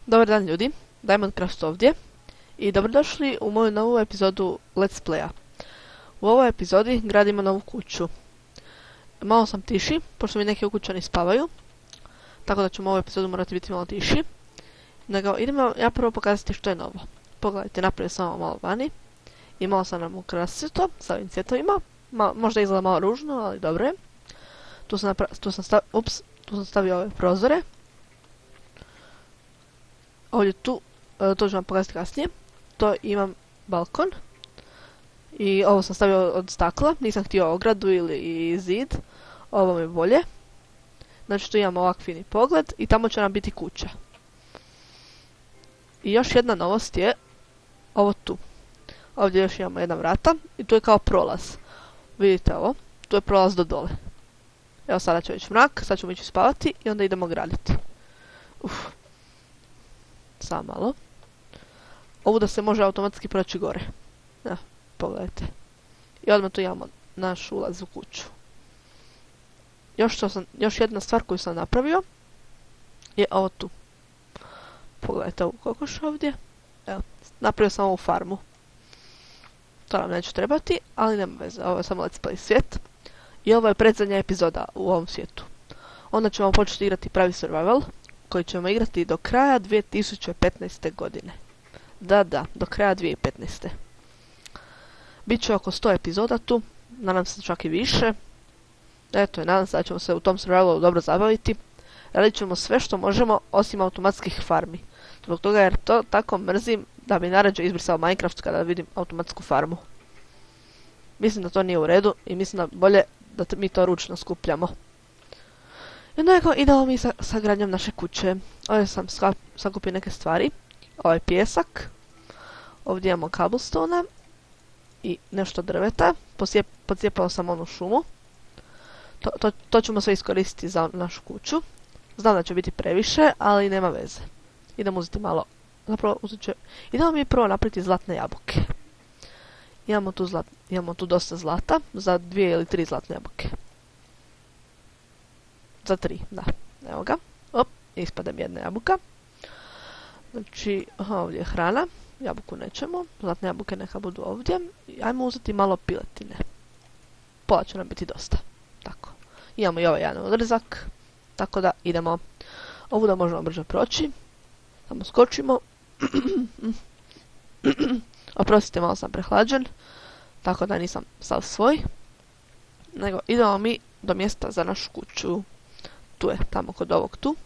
Dobar dan ljudi, Diamondcraft ovdje i dobrodošli u moju novu epizodu Let's Playa. U ovoj epizodi gradimo novu kuću. Malo sam tiši, pošto mi neki ukućani spavaju, tako da ću u ovoj epizodu morati biti malo tiši. Nego idemo ja prvo pokazati što je novo. Pogledajte, napravio sam ovo malo vani i malo sam nam ukrasio to sa ovim cvjetovima. Možda izgleda malo ružno, ali dobro je. Tu sam stavio ove prozore. Ovdje to ću vam pokazati kasnije. To imam balkon. I ovo sam stavio od stakla, nisam htio ogradu ili zid. Ovo mi je bolje. Znači tu imamo ovak fini pogled i tamo će nam biti kuća. I još jedna novost je ovo tu. Ovdje još imamo jedna vrata i tu je kao prolaz. Vidite ovo, tu je prolaz do dole. Evo sada će već mrak, sad ćemo ići spavati i onda idemo graditi. Samo malo. Ovo da se može automatski proći gore. Evo, pogledajte. I odmah tu imamo naš ulaz u kuću. Još jedna stvar koju sam napravio je ovo tu. Pogledajte ovu kokoš ovdje. Evo, napravio sam ovu farmu. To nam neće trebati, ali nema veze. Ovo je samo Let's Play svijet. I ovo je predzadnja epizoda u ovom svijetu. Onda ćemo početi igrati pravi survival, koji ćemo igrati do kraja 2015. godine. Da, do kraja 2015. Biće oko 100 epizoda tu, nadam se čak i više. Eto, nadam se da ćemo se u tom survivalu dobro zabaviti. Radit ćemo sve što možemo, osim automatskih farmi. Zbog toga jer to tako mrzim da bi naređe izbrisao Minecraft kada vidim automatsku farmu. Mislim da to nije u redu i mislim da bolje da mi to ručno skupljamo. I nego idemo mi sa gradnjom naše kuće. Ovdje sam sakupio neke stvari. Ovo je pijesak. Ovdje imamo cobblestone i nešto drveta. Pocijepao sam onu šumu. To ćemo sve iskoristiti za našu kuću. Znam da će biti previše, ali nema veze. Idemo uzeti malo. Zapravo idemo mi prvo napraviti zlatne jabuke. Imamo tu dosta zlata. Za 2 ili 3 zlatne jabuke. Za 3, da. Evo ga. Ispada mi jedna jabuka. Znači, ovdje je hrana. Jabuku nećemo. Zlatne jabuke neka budu ovdje. Ajmo uzeti malo piletine. Pola će nam biti dosta. Tako. Imamo i ovaj jedan odrezak. Tako da idemo. Ovu da možemo brže proći. Samo skočimo. Oprostite, malo sam prehlađen. Tako da nisam sav svoj. Nego idemo mi do mjesta za našu kuću. Tu je, tamo kod ovog tu.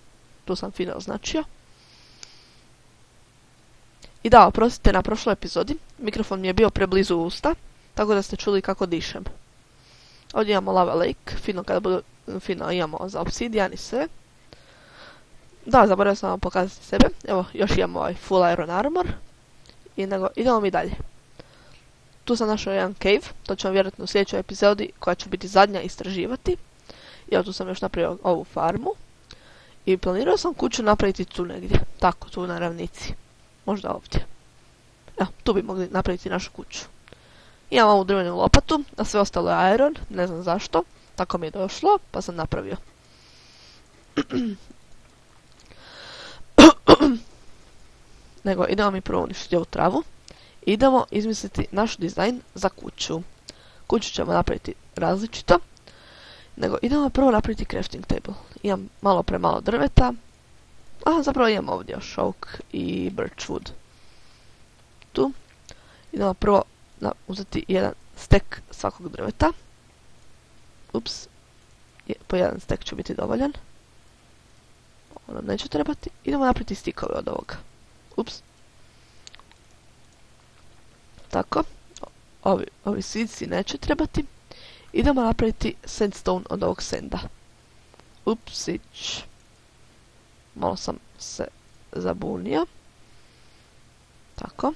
Tu sam fino označio. I da, oprostite, na prošloj epizodi mikrofon mi je bio preblizu usta, tako da ste čuli kako dišem. Ovdje imamo lava lake, fino imamo za obsidian i sve. Da, zaboravio sam vam pokazati sebe. Evo, još imamo ovaj full iron armor. I nego, idemo mi dalje. Tu sam našao jedan cave, to ćemo vjerojatno u sljedećoj epizodi, koja će biti zadnja, istraživati. I evo tu sam još napravio ovu farmu. I planirao sam kuću napraviti tu negdje. Tako, tu na ravnici. Možda ovdje. Evo, tu bi mogli napraviti našu kuću. Imam ovu drvenu lopatu, a sve ostalo je iron, ne znam zašto. Tako mi je došlo, pa sam napravio. Nego, idemo mi prvo uništiti ovu travu. Idemo izmisliti naš dizajn za kuću. Kuću ćemo napraviti različito. Nego, idemo prvo napraviti crafting table. Imam malo premalo drveta. Zapravo imam ovdje još oak i birchwood. Tu. Idemo prvo uzeti jedan stek svakog drveta. Po jedan stek će biti dovoljan. Ovo nam neće trebati. Idemo napraviti stikove od ovoga. Tako. Ovi svici neće trebati. Idemo napraviti sandstone od ovog senda. Malo sam se zabunio. Tako.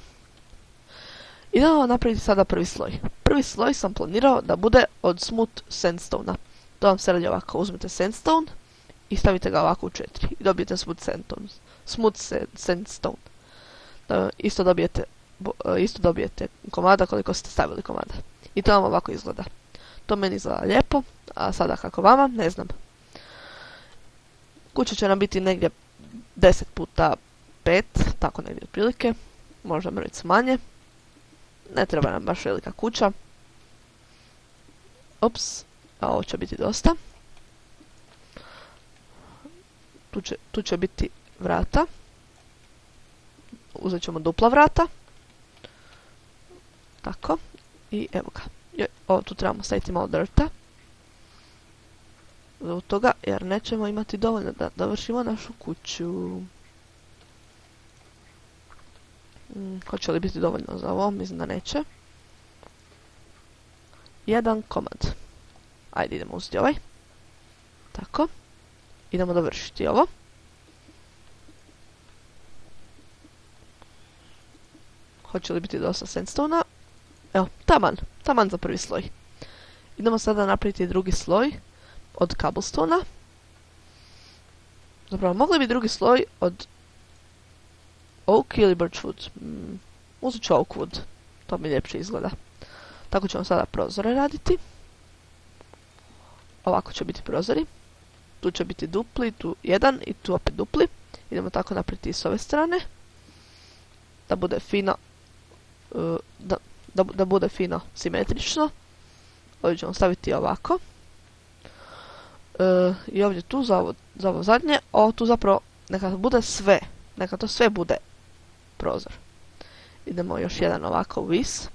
Idemo napraviti sada prvi sloj. Prvi sloj sam planirao da bude od smooth sandstone-a. To vam se radi ovako. Uzmete sandstone i stavite ga ovako u 4. I dobijete smooth sandstone. Isto dobijete komada koliko ste stavili komada. I to vam ovako izgleda. To meni izgleda lijepo, a sada kako vama, ne znam. Kuća će nam biti negdje 10 puta 5, tako negdje otprilike. Možda mrvicu manje. Ne treba nam baš velika kuća. Ops, a ovo će biti dosta. Tu će biti vrata. Uzet ćemo dupla vrata. Tako. I evo ga. Ovo tu trebamo staviti malo drta. Zbog toga, jer nećemo imati dovoljno da dovršimo našu kuću. Hoće li biti dovoljno za ovo? Mislim da neće. Jedan komad. Ajde, idemo uzeti ovaj. Tako. Idemo dovršiti ovo. Hoće li biti dosta sandstone-a? Evo, taman za prvi sloj. Idemo sada napraviti drugi sloj od cobblestone-a. Zapravo, mogli bi drugi sloj od oak ili birchwood. Uzet ću oakwood. To mi ljepše izgleda. Tako ćemo sada prozore raditi. Ovako će biti prozori. Tu će biti dupli, tu jedan i tu opet dupli. Idemo tako napraviti i s ove strane. Da bude fino. Da bude fino simetrično. Ovdje ćemo staviti ovako. I ovdje tu za ovo zadnje. Ovo tu zapravo neka bude sve. Neka to sve bude prozor. Idemo još jedan ovako u vis.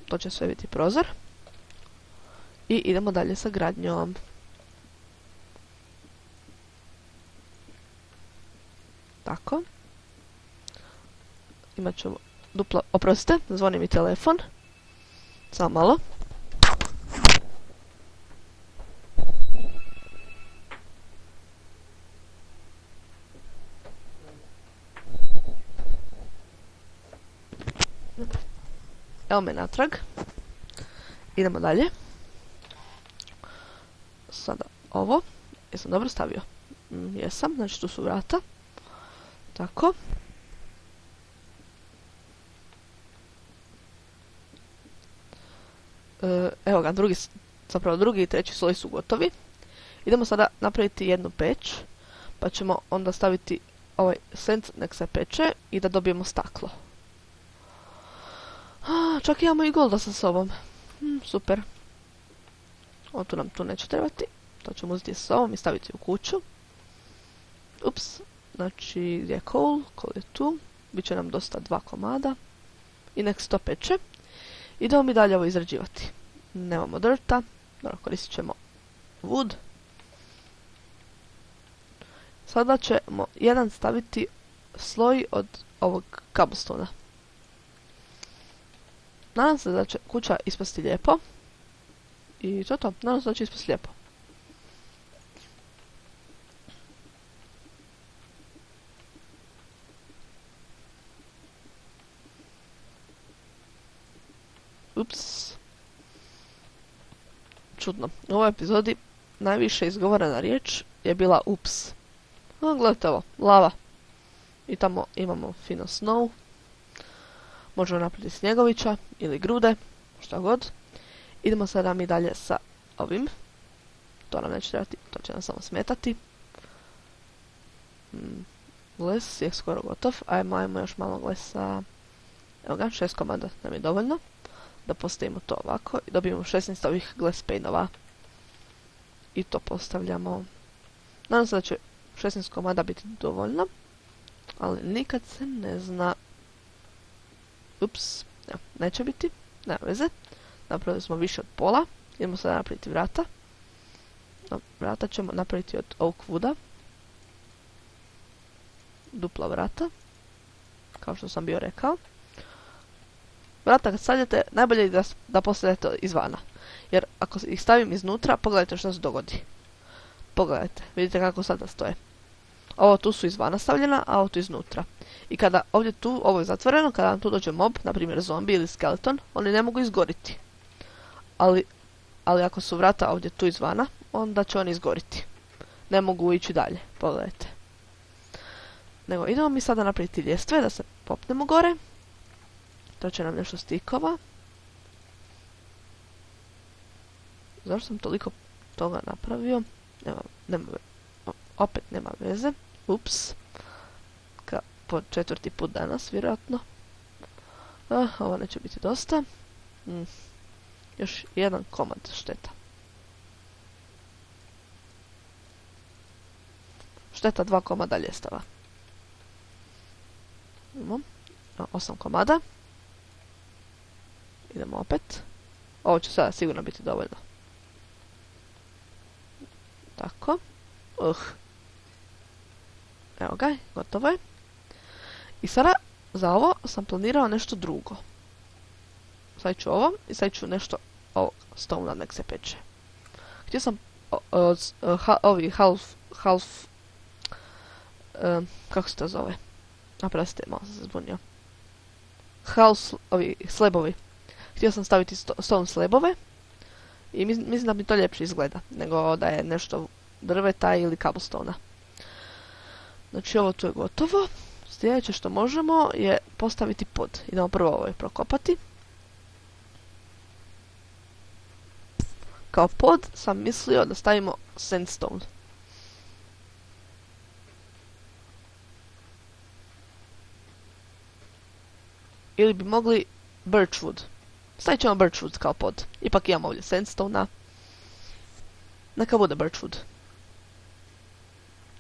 To će sve biti prozor. I idemo dalje sa gradnjom. Tako. Imat ćemo duplo... Oprostite, zvoni mi telefon. Samo malo. Evo me natrag. Idemo dalje. Sada ovo. Jesam dobro stavio? Jesam, znači tu su vrata. Tako. Evo ga, drugi i treći sloj su gotovi. Idemo sada napraviti jednu peć. Pa ćemo onda staviti ovaj sand nek se peče i da dobijemo staklo. Čak imamo i golda sa sobom. Super. Ovo tu nam tu neće trebati. To ćemo uzeti sa sobom i staviti u kuću. Ups. Znači, gdje je coal? Coal je tu. Biće nam dosta 2 komada. I nek se to peče. Idemo mi dalje ovo izrađivati. Nemamo drta. Dobro, koristit ćemo wood. Sada ćemo jedan staviti sloj od ovog cobblestone-a. Nadam se da će kuća ispasti lijepo. I to je to. Nadam se da će ispasti lijepo. Ups. Čudno. U ovoj epizodi najviše izgovorena riječ je bila ups. Gledajte ovo. Lava. I tamo imamo fino snow. Možemo napraviti snjegovića ili grude. Šta god. Idemo sada mi dalje sa ovim. To nam neće trebati. To će nam samo smetati. Les je skoro gotov. Ajmo još malo glesa. Evo ga, 6 komada nam je dovoljno. Da postavimo to ovako i dobijemo 16 ovih glass pane-ova. I to postavljamo. Nadam se da će 16 komada biti dovoljno. Ali nikad se ne zna. Ups, neće biti. Nema veze. Napravili smo više od pola. Idemo sada napraviti vrata. Vrata ćemo napraviti od oak wooda. Dupla vrata. Kao što sam bio rekao. Vrata kad stavljate, najbolje je da postavljate izvana. Jer ako ih stavim iznutra, pogledajte što se dogodi. Pogledajte, vidite kako sada stoje. Ovo tu su izvana stavljena, a ovo tu iznutra. I kada ovdje tu, ovo je zatvoreno, kada nam tu dođe mob, na primjer zombi ili skeleton, oni ne mogu izgoriti. Ali ako su vrata ovdje tu izvana, onda će oni izgoriti. Ne mogu ići dalje, pogledajte. Nego idemo mi sada napraviti ljestve da se popnemo gore. To će nam nešto stikova. Zašto sam toliko toga napravio? Opet nema veze. Ups. Po 4. put danas, vjerojatno. Ovo neće biti dosta. Još jedan komad šteta. Šteta 2 komada ljestava. Imamo 8 komada. Idemo opet. Ovo će sada sigurno biti dovoljno. Tako. Evo ga, gotovo je. I sada za ovo sam planirao nešto drugo. Sad ću ovo i sad ću nešto ovog stona nek se peče. Htio sam kako se to zove? Oprostite, malo sam se zbunio. Slebovi. Htio sam staviti stone slebove i mislim da mi to ljepše izgleda nego da je nešto drveta ili cobblestone-a. Znači ovo tu je gotovo. Sljedeće što možemo je postaviti pod. Idemo prvo ovo prokopati. Kao pod sam mislio da stavimo sandstone. Ili bi mogli birchwood. Stavit ćemo birchwood kao pod. Ipak imamo ovdje sandstone-a. Neka bude birchwood.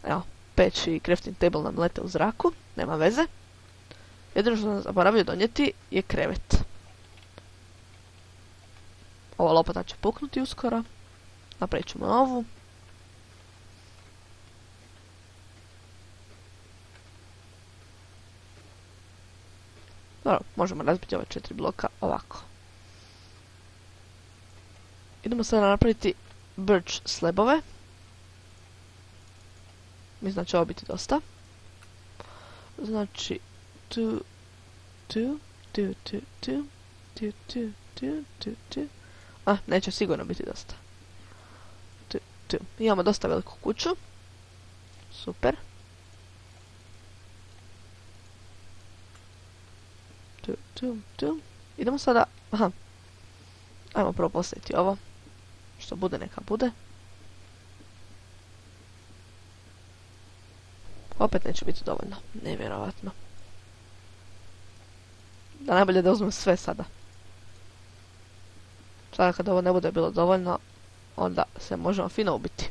Evo, peć i crafting table nam lete u zraku. Nema veze. Jedino što sam zaboravio donijeti je krevet. Ova lopata će puknuti uskoro. Napravit ćemo ovu. Dobro, možemo razbiti ove 4 bloka ovako. Idemo sada napraviti birch slabove. Mislim da će ovo biti dosta. Znači, tu. Neće sigurno biti dosta. Tu. Imamo dosta veliku kuću. Super. Tu. Idemo sada... Ajmo prvo postaviti ovo. Što bude, neka bude. Opet neće biti dovoljno. Nevjerovatno. Da najbolje da uzmem sve sada. Sada kad ovo ne bude bilo dovoljno, onda se možemo fino ubiti.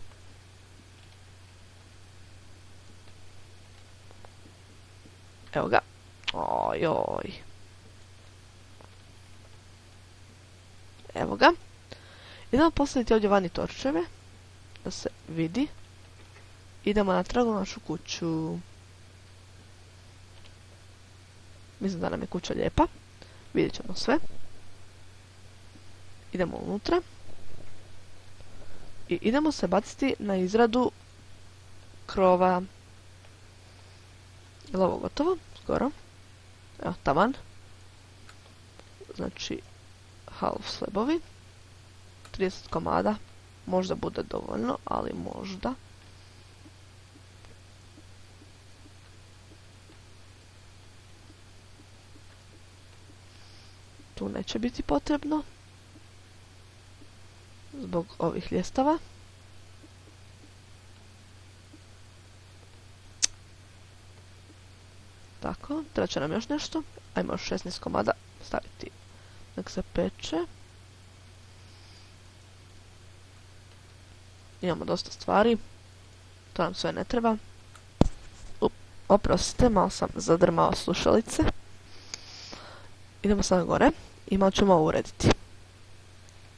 Evo ga. Ojoj. Evo ga. Idemo postaviti ovdje vani torčeve. Da se vidi. Idemo natrag u našu kuću. Mislim da nam je kuća lijepa. Vidjet ćemo sve. Idemo unutra. I idemo se baciti na izradu krova. Je li ovo gotovo? Skoro. Evo, taman. Znači, half slebovi. 30 komada. Možda bude dovoljno, ali možda. Tu neće biti potrebno. Zbog ovih ljestava. Tako, treba će nam još nešto. Ajmo još 16 komada staviti. Nek se peče. Imamo dosta stvari. To nam sve ne treba. Oprostite, malo sam zadrmao slušalice. Idemo sada gore i malo ćemo ovo urediti.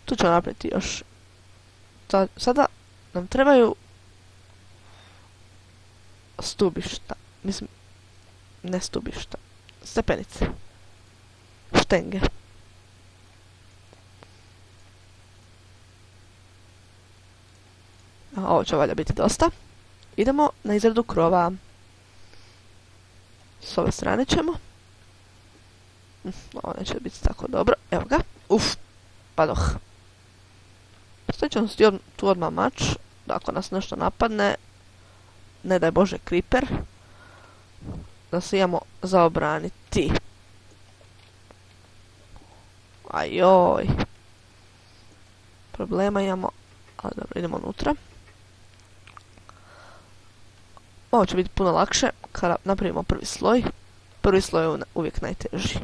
Tu ćemo napraviti još. Sada nam trebaju stubišta. Mislim, ne stubišta. Stepenice. Štenge. Ovo će valjda biti dosta. Idemo na izradu krova. S ove strane ćemo. Ovo neće biti tako dobro. Evo ga. Padoh. Stavit ćemo tu odmah mač. Da ako nas nešto napadne, ne daj Bože creeper, da se imamo za obraniti. Ajoj. Problema imamo. Ali dobro, idemo unutra. Ovo će biti puno lakše kada napravimo prvi sloj. Prvi sloj je uvijek najteži.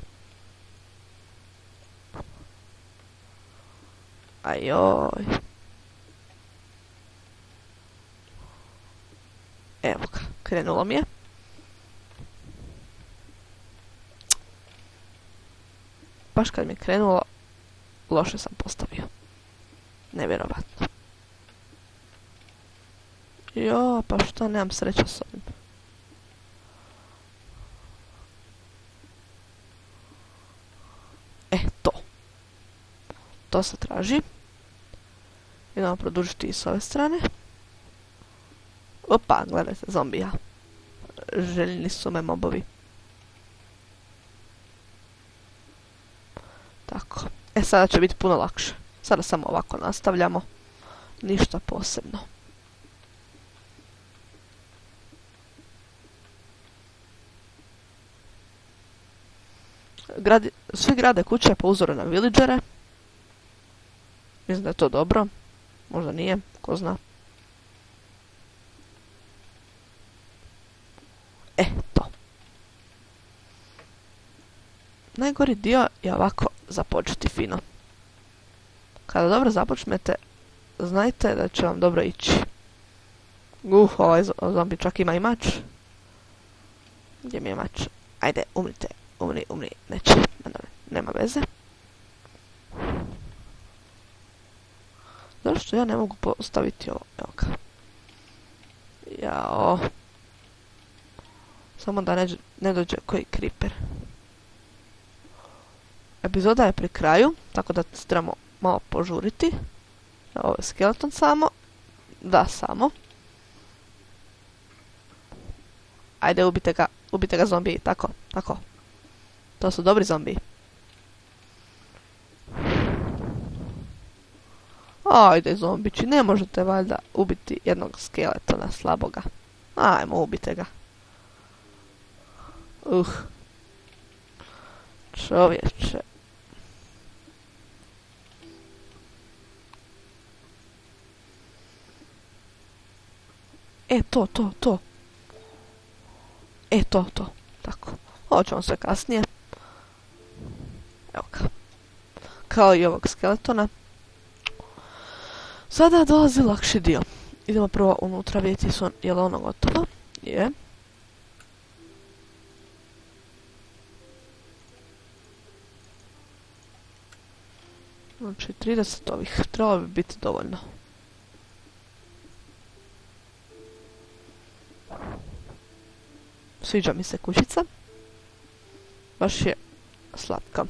Ajoj. Evo ga, krenulo mi je. Baš kad mi je krenulo, loše sam postavio. Nevjerovatno. Jo, pa što nemam sreća s ovim. To. To se traži. Idemo produžiti i s ove strane. Opa, gledajte, zombija. Željni su me mobovi. Tako. Sada će biti puno lakše. Sada samo ovako nastavljamo. Ništa posebno. Svi grade kuće po uzoru na villagere. Mislim da je to dobro. Možda nije, ko zna. To. Najgori dio je ovako započeti fino. Kada dobro započnete, znajte da će vam dobro ići. Ovaj zombi čak ima i mač. Gdje mi je mač? Ajde, umrite. Umri, neće. Nema veze. Zašto ja ne mogu postaviti ovo? Evo ga. Jao. Samo da ne dođe koji creeper. Epizoda je pri kraju, tako da trebamo malo požuriti. Ovo je skeleton samo. Da, samo. Ajde, ubite ga zombiji, tako. To su dobri zombiji. Ajde, zombići, ne možete valjda ubiti jednog skeletona slaboga. Ajmo, ubite ga. Čovječe. To. To. Tako. Ovo ćemo sve kasnije. Evo ga. Kao i ovog skeletona. Sada dolazi lakši dio. Idemo prvo unutra vidjeti je li ono gotovo. Je. Znači 30 ovih. Trebalo bi biti dovoljno. Sviđa mi se kućica. Baš je slatka.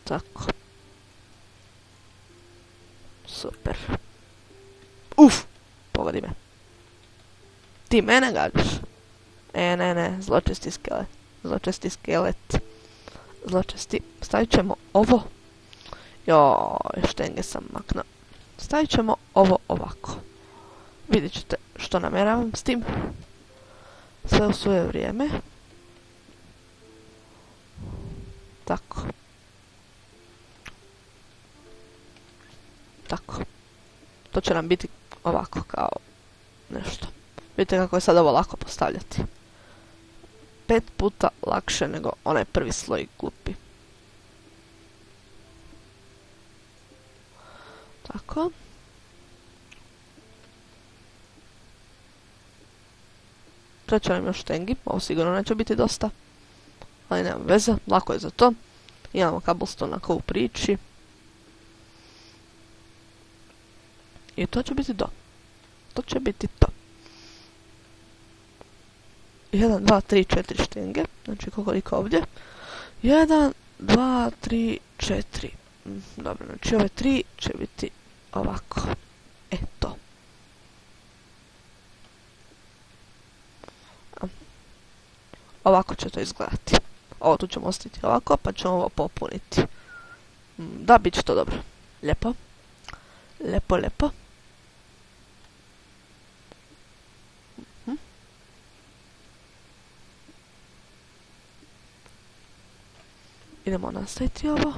Tako. Super. Pogodi me. Ti mene gađaš. Ne, zločesti skelet. Stavit ćemo ovo. Joj, štenge sam maknuo. Stavit ćemo ovo ovako. Vidjet ćete što namjeravam s tim. Sve u svoje vrijeme. Tako. To će nam biti ovako kao nešto. Vidite kako je sad ovo lako postavljati. 5 puta lakše nego onaj prvi sloj glupi. Tako. Sad će nam još štengi, ovo sigurno neće biti dosta. Ali nema veze, lako je za to. Imamo cobblestone ako u priči. I to će biti to. To će biti to. 1, 2, 3, 4 štenge. Znači koliko ovdje. 1, 2, 3, 4. Dobro, znači ove 3 će biti ovako. To. Ovako će to izgledati. Ovo tu ćemo ostaviti ovako, pa ćemo ovo popuniti. Da, bit će to dobro. Lijepo. Lijepo. Idemo nastaviti ovo.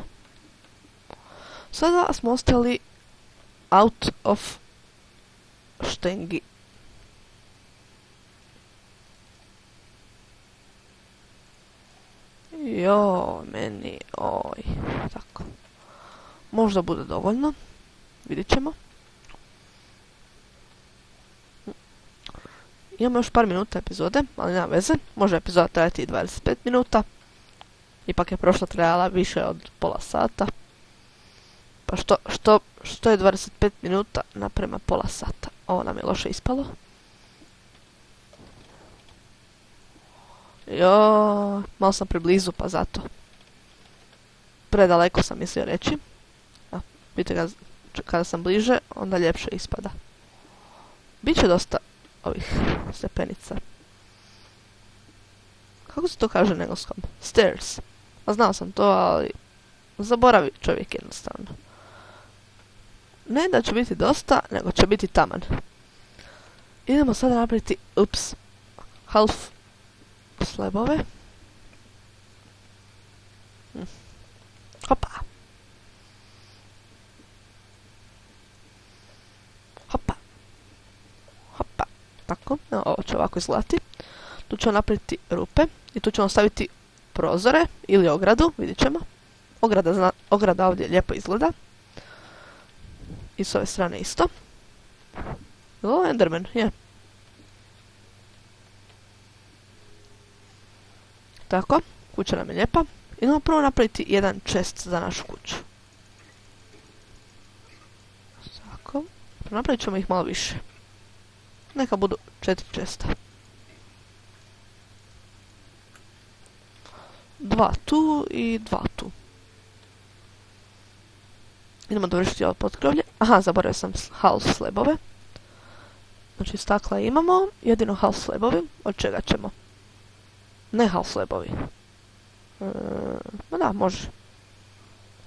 Sada smo ostali out of štengi. Meni, tako. Možda bude dovoljno. Vidjet ćemo. Imamo još par minuta epizode, ali nema veze. Može epizoda trajati i 25 minuta. Ipak je prošla trajala više od pola sata. Pa što je 25 minuta naprema pola sata? Ovo nam je loše ispalo. Malo sam preblizu, pa zato. Predaleko sam mislio reći. Vidite ga, kada sam bliže, onda ljepše ispada. Biće dosta ovih stepenica. Kako se to kaže na engleskom? Stairs. A znao sam to, ali zaboravi čovjek jednostavno. Ne da će biti dosta, nego će biti taman. Idemo sada napraviti, half slabove. Hopa. Hopa. Hopa. Tako, ovo će ovako izgledati. Tu ćemo napraviti rupe i tu ćemo staviti prozore ili ogradu, vidjet ćemo. Ograda ovdje lijepo izgleda. I s ove strane isto. Ovo je Enderman, je. Tako, kuća nam je lijepa. Idemo prvo napraviti jedan chest za našu kuću. Tako, napravit ćemo ih malo više. Neka budu 4 chesta. 2 tu i 2 tu. Idemo dovršiti ovo potkrovlje. Aha, zaboravio sam half slabove. Znači stakla imamo, jedino half slabovi. Od čega ćemo? Ne half slabovi. Ma da, može.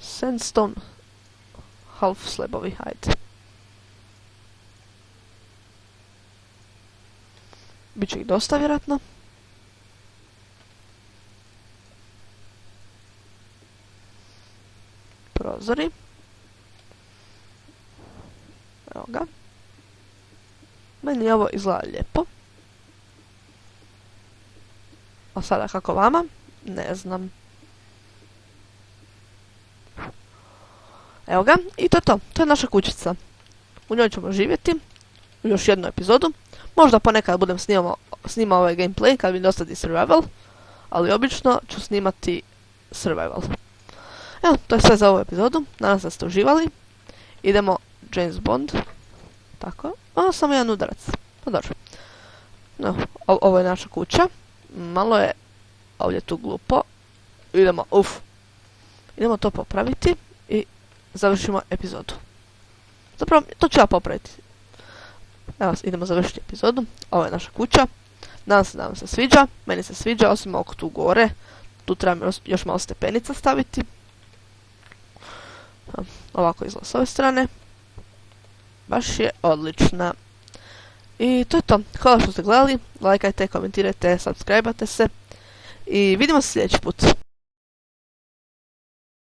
Sandstone half slabovi, ajde. Biće ih dosta vjerojatno. Prozori. Evo ga. Meni ovo izgleda lijepo. A sada kako vama? Ne znam. Evo ga. I to je to. To je naša kućica. U njoj ćemo živjeti. U još jednu epizodu. Možda ponekad budem snimao ovaj gameplay kad mi dostati survival. Ali obično ću snimati survival. Evo, to je sve za ovu epizodu. Nadam se da ste uživali. Idemo James Bond. Tako. Samo jedan udarac. Pa dobro. No, ovo je naša kuća. Malo je ovdje tu glupo. Idemo to popraviti i završimo epizodu. Zapravo, to ću ja popraviti. Evo, idemo završiti epizodu. Ovo je naša kuća. Nadam se da vam se sviđa. Meni se sviđa, osim oko tu gore. Tu trebam još malo stepenica staviti. Ovako izgleda s ove strane. Baš je odlična. I to je to. Hvala što ste gledali. Lajkajte, komentirajte, subscribe-ajte se. I vidimo se sljedeći put.